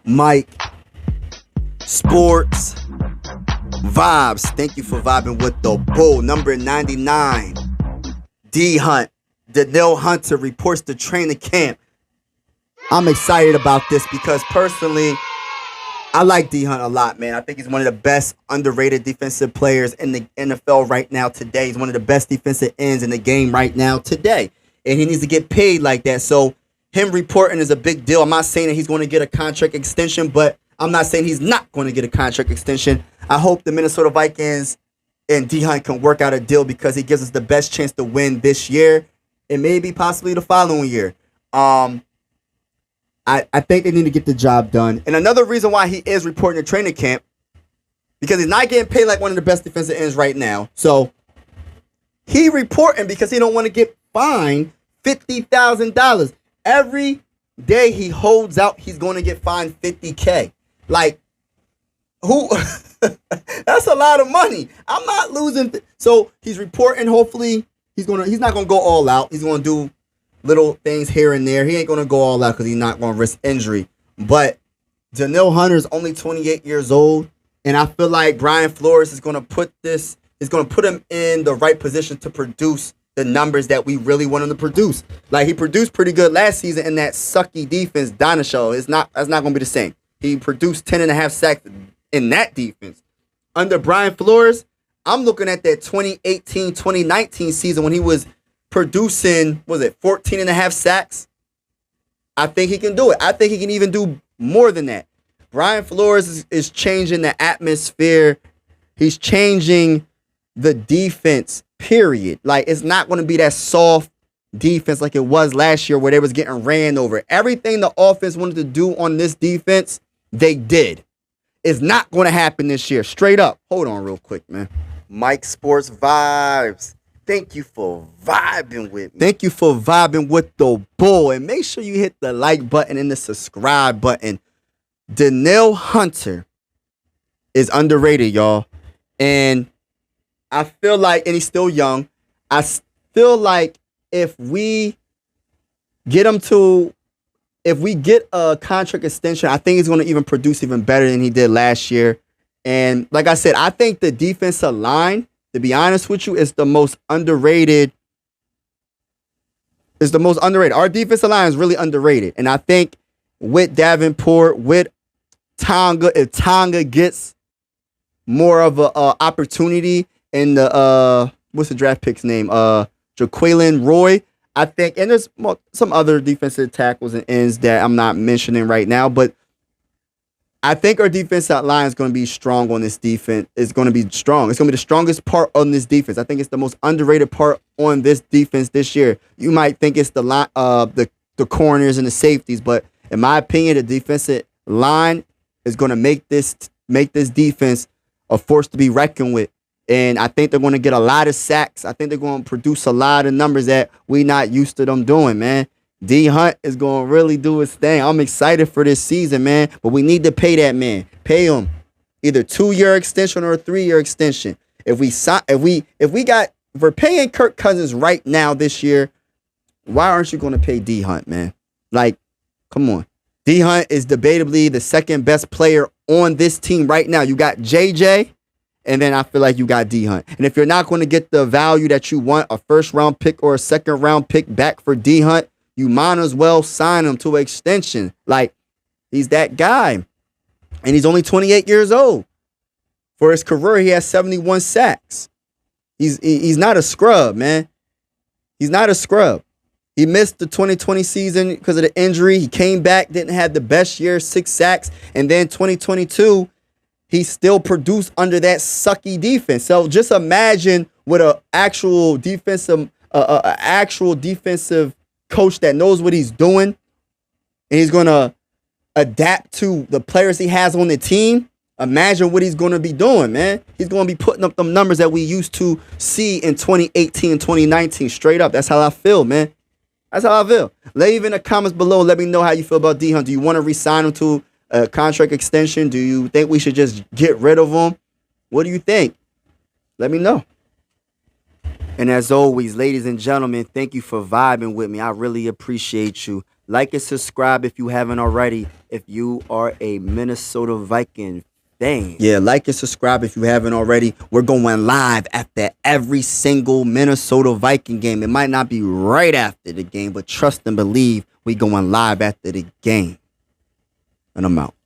Mike, Sports, Vibes. Thank you for vibing with the Bull. Number 99, D Hunt. Danielle Hunter reports to training camp. I'm excited about this because personally, I like D Hunt a lot, man. I think he's one of the best underrated defensive players in the NFL right now today. He's one of the best defensive ends in the game right now today. And he needs to get paid like that. So him reporting is a big deal. I'm not saying that he's going to get a contract extension, but I'm not saying he's not going to get a contract extension. I hope the Minnesota Vikings and D Hunt can work out a deal because he gives us the best chance to win this year and maybe possibly the following year. I think they need to get the job done. And another reason why he is reporting to training camp, because he's not getting paid like one of the best defensive ends right now. So he reporting because he don't want to get fined $50,000. Every day he holds out, he's going to get fined $50K. Like, who? That's a lot of money. I'm not losing. So he's reporting. Hopefully he's not going to go all out. He's going to do little things here and there. He ain't going to go all out because he's not going to risk injury. But Danielle Hunter is only 28 years old, and I feel like Brian Flores is going to put him in the right position to produce the numbers that we really want him to produce. Like, he produced pretty good last season in that sucky defense, Dinosaur. That's not going to be the same. He produced 10.5 sacks in that defense. Under Brian Flores, I'm looking at that 2018-2019 season when he was producing, 14.5 sacks? I think he can do it. I think he can even do more than that. Brian Flores is changing the atmosphere. He's changing the defense, period. Like, it's not going to be that soft defense like it was last year where they was getting ran over. Everything the offense wanted to do on this defense, they did. It's not going to happen this year. Straight up. Hold on real quick, man. Mike Sports Vibes. Thank you for vibing with me. Thank you for vibing with the Bull. And make sure you hit the like button and the subscribe button. Danielle Hunter is underrated, y'all. And I feel like, and he's still young, I feel like if we get a contract extension, I think he's going to even produce even better than he did last year. And like I said, I think the defensive line, to be honest with you, is the most underrated. Our defensive line is really underrated. And I think with Davenport, with Tonga, if Tonga gets more of a opportunity in the what's the draft pick's name? Jaquelin Roy, I think, and there's some other defensive tackles and ends that I'm not mentioning right now, but I think our defensive line is going to be strong on this defense. It's going to be strong. It's going to be the strongest part on this defense. I think it's the most underrated part on this defense this year. You might think it's the line, the corners and the safeties, but in my opinion, the defensive line is going to make this defense a force to be reckoned with. And I think they're going to get a lot of sacks. I think they're going to produce a lot of numbers that we're not used to them doing, man. D Hunt is going to really do his thing. I'm excited for this season, man. But we need to pay that man. Pay him either 2-year extension or a 3-year extension. If we're paying Kirk Cousins right now this year, why aren't you going to pay D Hunt, man? Like, come on. D Hunt is debatably the second best player on this team right now. You got JJ, and then I feel like you got D Hunt. And if you're not going to get the value that you want, a first-round pick or a second-round pick back for D Hunt, you might as well sign him to an extension. Like, he's that guy. And he's only 28 years old. For his career, he has 71 sacks. He's not a scrub, man. He's not a scrub. He missed the 2020 season because of the injury. He came back, didn't have the best year, 6 sacks. And then 2022, he still produced under that sucky defense. So just imagine what an actual defensive coach that knows what he's doing, and he's going to adapt to the players he has on the team. Imagine what he's going to be doing, man. He's going to be putting up them numbers that we used to see in 2018 and 2019. Straight up. That's how I feel, man. That's how I feel. Leave in the comments below. Let me know how you feel about D Hunt. Do you want to re-sign him to a contract extension? Do you think we should just get rid of him? What do you think? Let me know. And as always, ladies and gentlemen, thank you for vibing with me. I really appreciate you. Like and subscribe if you haven't already. If you are a Minnesota Viking fan. Yeah, like and subscribe if you haven't already. We're going live after every single Minnesota Viking game. It might not be right after the game, but trust and believe we going live after the game. And I'm out.